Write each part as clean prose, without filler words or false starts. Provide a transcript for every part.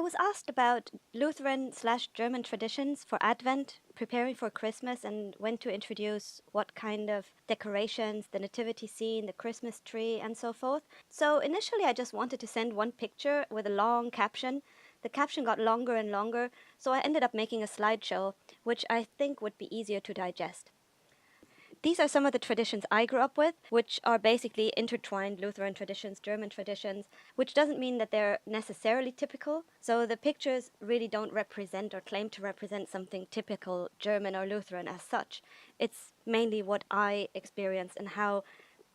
was asked about Lutheran/German traditions for Advent, preparing for Christmas, and when to introduce what kind of decorations, the nativity scene, the Christmas tree, and so forth. So initially, I just wanted to send one picture with a long caption. The caption got longer and longer, so I ended up making a slideshow, which I think would be easier to digest. These are some of the traditions I grew up with, which are basically intertwined Lutheran traditions, German traditions, which doesn't mean that they're necessarily typical. So the pictures really don't represent or claim to represent something typical German or Lutheran as such. It's mainly what I experience and how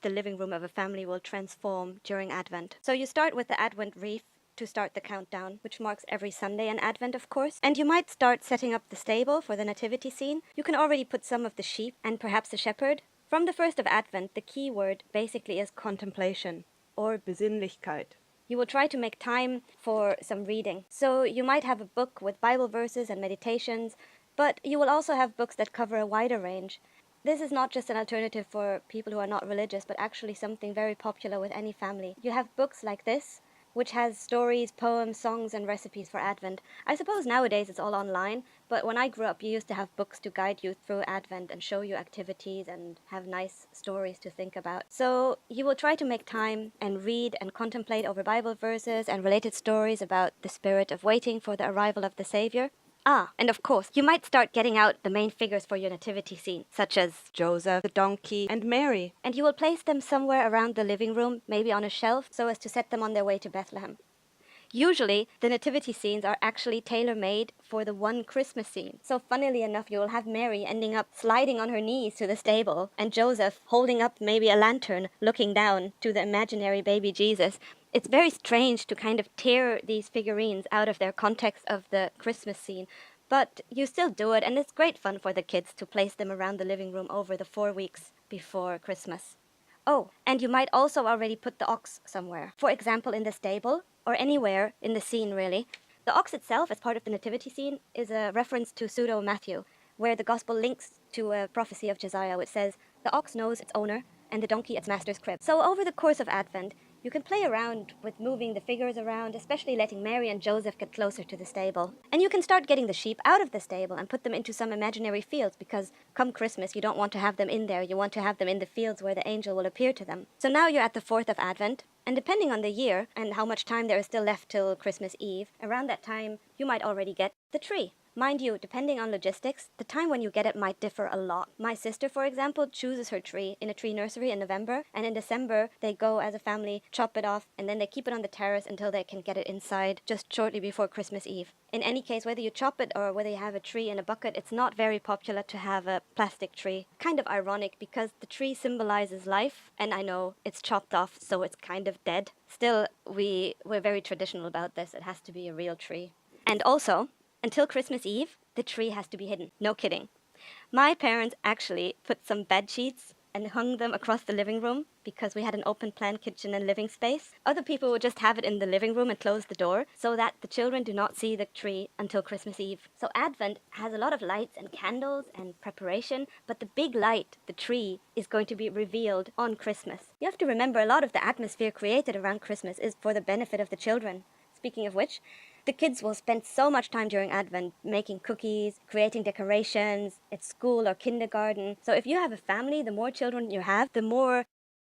the living room of a family will transform during Advent. So you start with the Advent wreath to start the countdown, which marks every Sunday in Advent, of course. And you might start setting up the stable for the nativity scene. You can already put some of the sheep and perhaps the shepherd. From the first of Advent, the key word basically is contemplation, or Besinnlichkeit. You will try to make time for some reading. So you might have a book with Bible verses and meditations, but you will also have books that cover a wider range. This is not just an alternative for people who are not religious, but actually something very popular with any family. You have books like this, which has stories, poems, songs, and recipes for Advent. I suppose nowadays it's all online, but when I grew up, you used to have books to guide you through Advent and show you activities and have nice stories to think about. So you will try to make time and read and contemplate over Bible verses and related stories about the spirit of waiting for the arrival of the Savior. And of course, you might start getting out the main figures for your nativity scene, such as Joseph, the donkey, and Mary. and you will place them somewhere around the living room, maybe on a shelf, so as to set them on their way to Bethlehem. Usually, the nativity scenes are actually tailor-made for the one Christmas scene. So funnily enough, you will have Mary ending up sliding on her knees to the stable, and Joseph holding up maybe a lantern, looking down to the imaginary baby Jesus. It's very strange to kind of tear these figurines out of their context of the Christmas scene, but you still do it, and it's great fun for the kids to place them around the living room over the 4 weeks before Christmas. Oh, and you might also already put the ox somewhere. For example, in the stable, or anywhere in the scene, really. The ox itself, as part of the nativity scene, is a reference to Pseudo-Matthew, where the gospel links to a prophecy of Josiah, which says, "The ox knows its owner, and the donkey its master's crib." So over the course of Advent, you can play around with moving the figures around, especially letting Mary and Joseph get closer to the stable. And you can start getting the sheep out of the stable and put them into some imaginary fields, because come Christmas, you don't want to have them in there. You want to have them in the fields where the angel will appear to them. So now you're at the 4th of Advent, and depending on the year and how much time there is still left till Christmas Eve, around that time, you might already get the tree. Mind you, depending on logistics, the time when you get it might differ a lot. My sister, for example, chooses her tree in a tree nursery in November, and in December they go as a family, chop it off, and then they keep it on the terrace until they can get it inside just shortly before Christmas Eve. In any case, whether you chop it or whether you have a tree in a bucket, it's not very popular to have a plastic tree. Kind of ironic, because the tree symbolizes life, and I know it's chopped off, so it's kind of dead. Still, we're very traditional about this. It has to be a real tree. And also, until Christmas Eve, the tree has to be hidden. No kidding. My parents actually put some bed sheets and hung them across the living room because we had an open plan kitchen and living space. Other people would just have it in the living room and close the door so that the children do not see the tree until Christmas Eve. So Advent has a lot of lights and candles and preparation, but the big light, the tree, is going to be revealed on Christmas. You have to remember, a lot of the atmosphere created around Christmas is for the benefit of the children. Speaking of which, the kids will spend so much time during Advent making cookies, creating decorations at school or kindergarten. So if you have a family, the more children you have, the more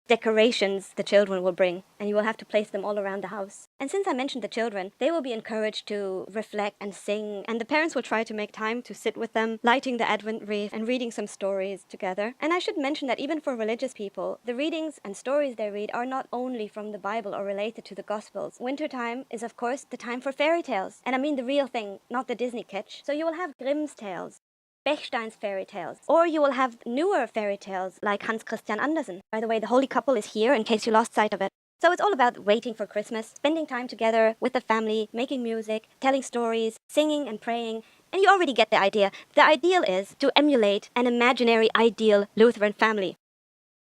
decorations the children will bring, and you will have to place them all around the house. And since I mentioned the children, they will be encouraged to reflect and sing, and the parents will try to make time to sit with them, lighting the Advent wreath and reading some stories together. And I should mention that even for religious people, the readings and stories they read are not only from the Bible or related to the Gospels. Wintertime is, of course, the time for fairy tales, and I mean the real thing, not the Disney kitsch. So you will have Grimm's tales, Bechstein's fairy tales, or you will have newer fairy tales like Hans Christian Andersen. By the way, the Holy Couple is here in case you lost sight of it. So it's all about waiting for Christmas, spending time together with the family, making music, telling stories, singing and praying, and you already get the idea. The ideal is to emulate an imaginary ideal Lutheran family.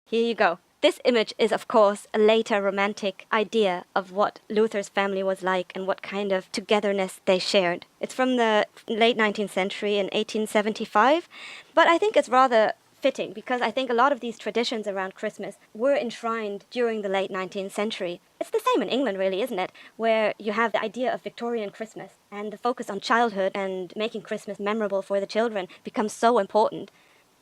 Here you go. This image is, of course, a later romantic idea of what Luther's family was like and what kind of togetherness they shared. It's from the late 19th century in 1875, but I think it's rather fitting because I think a lot of these traditions around Christmas were enshrined during the late 19th century. It's the same in England, really, isn't it? Where you have the idea of Victorian Christmas and the focus on childhood and making Christmas memorable for the children becomes so important.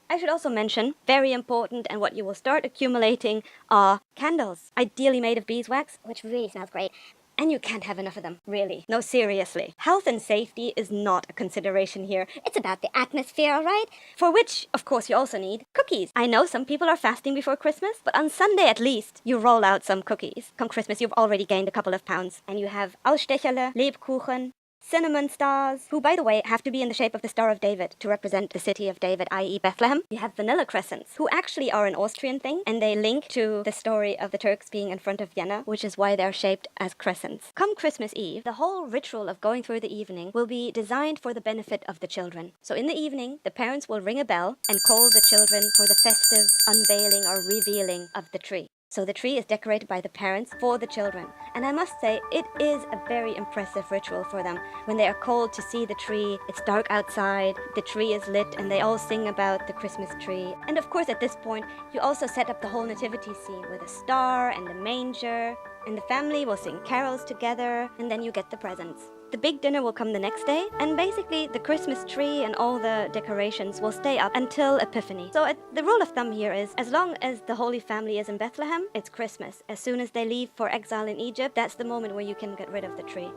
I should also mention, very important, and what you will start accumulating are candles, ideally made of beeswax, which really smells great. And you can't have enough of them, really. No, seriously. Health and safety is not a consideration here. It's about the atmosphere, alright? For which, of course, you also need cookies. I know some people are fasting before Christmas, but on Sunday at least, you roll out some cookies. Come Christmas, you've already gained a couple of pounds. And you have Ausstecherle, Lebkuchen, cinnamon stars, who, by the way, have to be in the shape of the Star of David to represent the city of David, i.e. Bethlehem. You have vanilla crescents, who actually are an Austrian thing, and they link to the story of the Turks being in front of Vienna, which is why they're shaped as crescents. Come Christmas Eve, the whole ritual of going through the evening will be designed for the benefit of the children. So in the evening, the parents will ring a bell and call the children for the festive unveiling or revealing of the tree. So the tree is decorated by the parents for the children. And I must say, it is a very impressive ritual for them. When they are called to see the tree, it's dark outside, the tree is lit, and they all sing about the Christmas tree. And of course, at this point, you also set up the whole nativity scene with a star and a manger, and the family will sing carols together, and then you get the presents. The big dinner will come the next day, and basically the Christmas tree and all the decorations will stay up until Epiphany. So the rule of thumb here is, as long as the Holy Family is in Bethlehem, it's Christmas. As soon as they leave for exile in Egypt, that's the moment where you can get rid of the tree.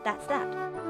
That's that.